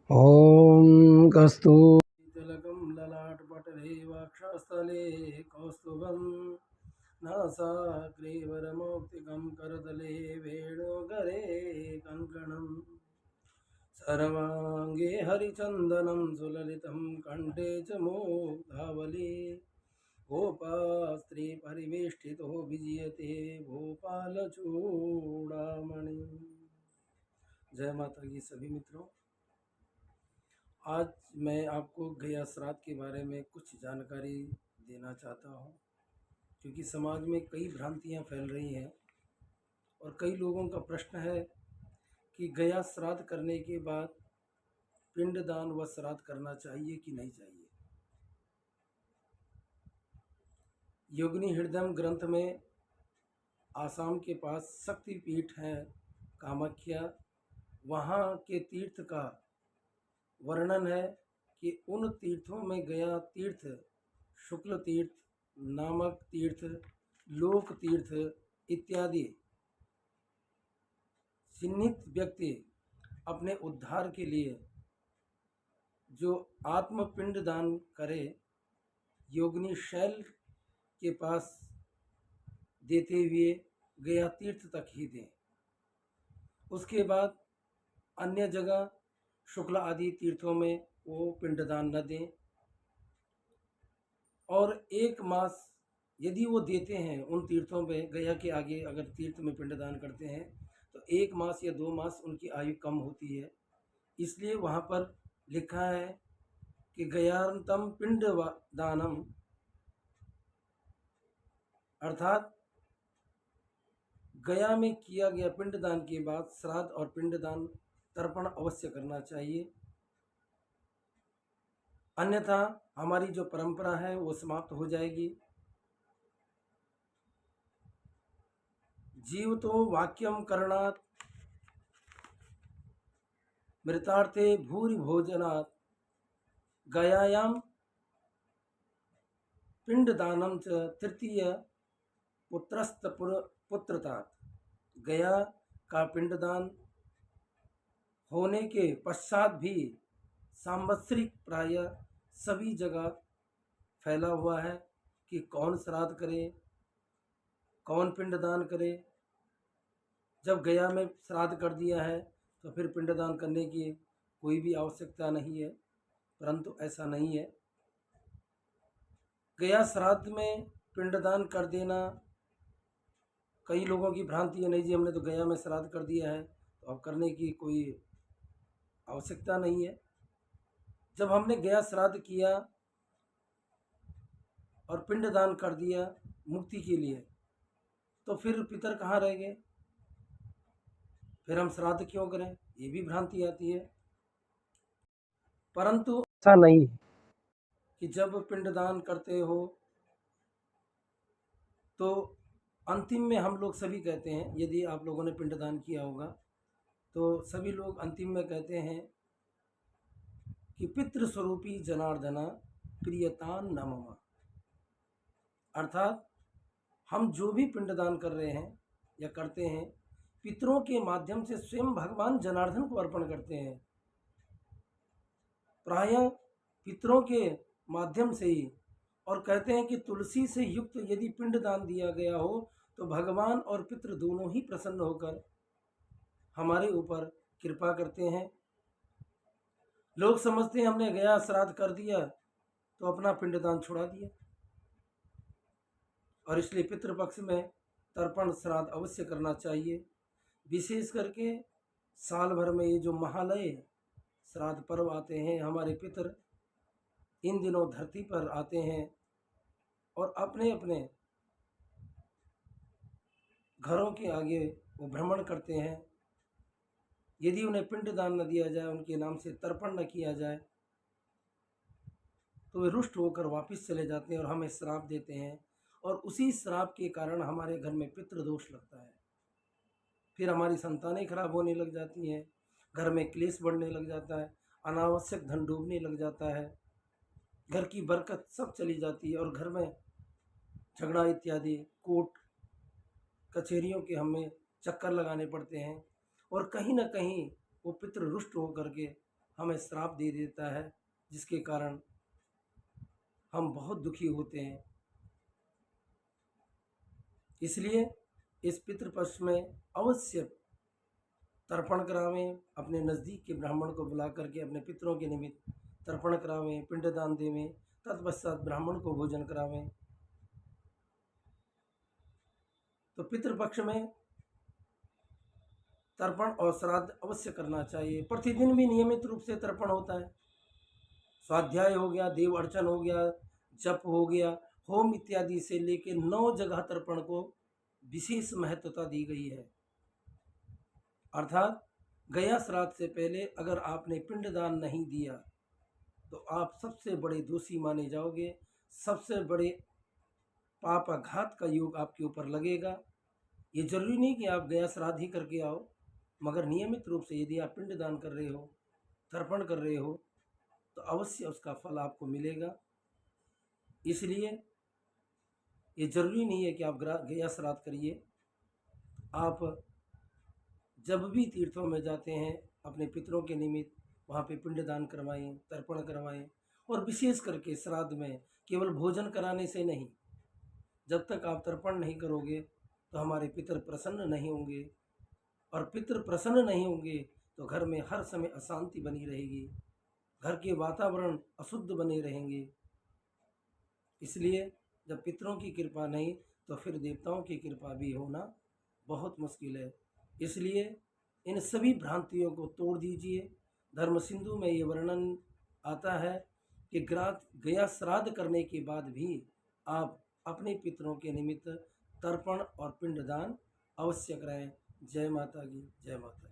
ॐ कस्तूरितिलकं ललाटपटले वक्षस्थले कौस्तुभं नासाग्रे वरमौक्तिकं करतले वेणुगरे कङ्कणं सर्वाङ्गे हरिचन्दनं सुललितं कण्ठे च मुग्धावली गोपास्त्री परिवेष्टितो विजयते भोपालचूड़ामणि। जय माता की सभी मित्रों, आज मैं आपको गया श्राद्ध के बारे में कुछ जानकारी देना चाहता हूँ, क्योंकि समाज में कई भ्रांतियाँ फैल रही हैं और कई लोगों का प्रश्न है कि गया श्राद्ध करने के बाद पिंडदान व श्राद्ध करना चाहिए कि नहीं चाहिए। योगिनी हृदयम ग्रंथ में आसाम के पास शक्तिपीठ है कामाख्या, वहाँ के तीर्थ का वर्णन है कि उन तीर्थों में गया तीर्थ, शुक्ल तीर्थ, नामक तीर्थ, लोक तीर्थ इत्यादि चिन्हित व्यक्ति अपने उद्धार के लिए जो आत्मपिंड दान करे, योगिनी शैल के पास देते हुए गया तीर्थ तक ही दें। उसके बाद अन्य जगह शुक्ल आदि तीर्थों में वो पिंडदान न दें, और 1 मास यदि वो देते हैं उन तीर्थों में, गया के आगे अगर तीर्थ में पिंडदान करते हैं तो 1 मास या 2 मास उनकी आयु कम होती है। इसलिए वहाँ पर लिखा है कि गयान्तम पिंड दानम, अर्थात गया में किया गया पिंडदान के बाद श्राद्ध और पिंडदान तर्पण अवश्य करना चाहिए, अन्यथा हमारी जो परंपरा है वो समाप्त हो जाएगी। जीव तो वाक्यम करणात् मृतार्थे भूरि भोजनात् गयायाम पिंडदानम च तृतीय पुत्रस्त पुत्रतात। गया का पिंडदान होने के पश्चात भी सांवत्सरिक प्राय सभी जगह फैला हुआ है कि कौन श्राद्ध करे, कौन पिंडदान करे। जब गया में श्राद्ध कर दिया है तो फिर पिंडदान करने की कोई भी आवश्यकता नहीं है, परंतु ऐसा नहीं है। गया श्राद्ध में पिंडदान कर देना, कई लोगों की भ्रांति है, नहीं जी हमने तो गया में श्राद्ध कर दिया है तो अब करने की कोई आवश्यकता नहीं है। जब हमने गया श्राद्ध किया और पिंडदान कर दिया मुक्ति के लिए, तो फिर पितर कहाँ रह गए, फिर हम श्राद्ध क्यों करें, ये भी भ्रांति आती है। परंतु ऐसा नहीं है कि जब पिंडदान करते हो तो अंतिम में हम लोग सभी कहते हैं, यदि आप लोगों ने पिंडदान किया होगा तो सभी लोग अंतिम में कहते हैं कि पितृस्वरूपी जनार्दना प्रियतान न मम, अर्थात हम जो भी पिंडदान कर रहे हैं या करते हैं पितरों के माध्यम से स्वयं भगवान जनार्दन को अर्पण करते हैं। प्रायः पितरों के माध्यम से ही, और कहते हैं कि तुलसी से युक्त यदि पिंडदान दिया गया हो तो भगवान और पितृ दोनों ही प्रसन्न होकर हमारे ऊपर कृपा करते हैं। लोग समझते हैं हमने गया श्राद्ध कर दिया तो अपना पिंडदान छुड़ा दिया, और इसलिए पितृपक्ष में तर्पण श्राद्ध अवश्य करना चाहिए। विशेष करके साल भर में ये जो महालय श्राद्ध पर्व आते हैं, हमारे पितर इन दिनों धरती पर आते हैं और अपने अपने घरों के आगे वो भ्रमण करते हैं। यदि उन्हें पिंडदान न दिया जाए, उनके नाम से तर्पण न किया जाए, तो वे रुष्ट होकर वापस चले जाते हैं और हमें श्राप देते हैं, और उसी श्राप के कारण हमारे घर में पितृदोष लगता है। फिर हमारी संतानें खराब होने लग जाती हैं, घर में क्लेश बढ़ने लग जाता है, अनावश्यक धन डूबने लग जाता है, घर की बरकत सब चली जाती है, और घर में झगड़ा इत्यादि कोर्ट कचहरियों के हमें चक्कर लगाने पड़ते हैं, और कहीं ना कहीं वो पितृ रुष्ट होकर के हमें श्राप दे देता है, जिसके कारण हम बहुत दुखी होते हैं। इसलिए इस पितृपक्ष में अवश्य तर्पण करावें, अपने नज़दीक के ब्राह्मण को बुला करके अपने पितरों के निमित्त तर्पण करावें, पिंडदान देवें, तत्पश्चात ब्राह्मण को भोजन करावें। तो पितृपक्ष में तर्पण और श्राद्ध अवश्य करना चाहिए। प्रतिदिन भी नियमित रूप से तर्पण होता है। स्वाध्याय हो गया, देव अर्चन हो गया, जप हो गया, होम इत्यादि से लेकर 9 जगह तर्पण को विशेष महत्वता दी गई है। अर्थात गया श्राद्ध से पहले अगर आपने पिंडदान नहीं दिया तो आप सबसे बड़े दोषी माने जाओगे, सबसे बड़े पापाघात का योग आपके ऊपर लगेगा। ये जरूरी नहीं कि आप गया श्राद्ध ही करके आओ, मगर नियमित रूप से यदि आप पिंडदान कर रहे हो, तर्पण कर रहे हो, तो अवश्य उसका फल आपको मिलेगा। इसलिए ये जरूरी नहीं है कि आप गया श्राद्ध करिए। आप जब भी तीर्थों में जाते हैं अपने पितरों के निमित्त वहाँ पे पिंडदान करवाएं, तर्पण करवाएं। और विशेष करके श्राद्ध में केवल भोजन कराने से नहीं, जब तक आप तर्पण नहीं करोगे तो हमारे पितर प्रसन्न नहीं होंगे, और पितर प्रसन्न नहीं होंगे तो घर में हर समय अशांति बनी रहेगी, घर के वातावरण अशुद्ध बने रहेंगे। इसलिए जब पितरों की कृपा नहीं तो फिर देवताओं की कृपा भी होना बहुत मुश्किल है। इसलिए इन सभी भ्रांतियों को तोड़ दीजिए। धर्म सिंधु में ये वर्णन आता है कि गया श्राद्ध करने के बाद भी आप अपने पितरों के निमित्त तर्पण और पिंडदान अवश्य कराएं। जय माता की, जय माता।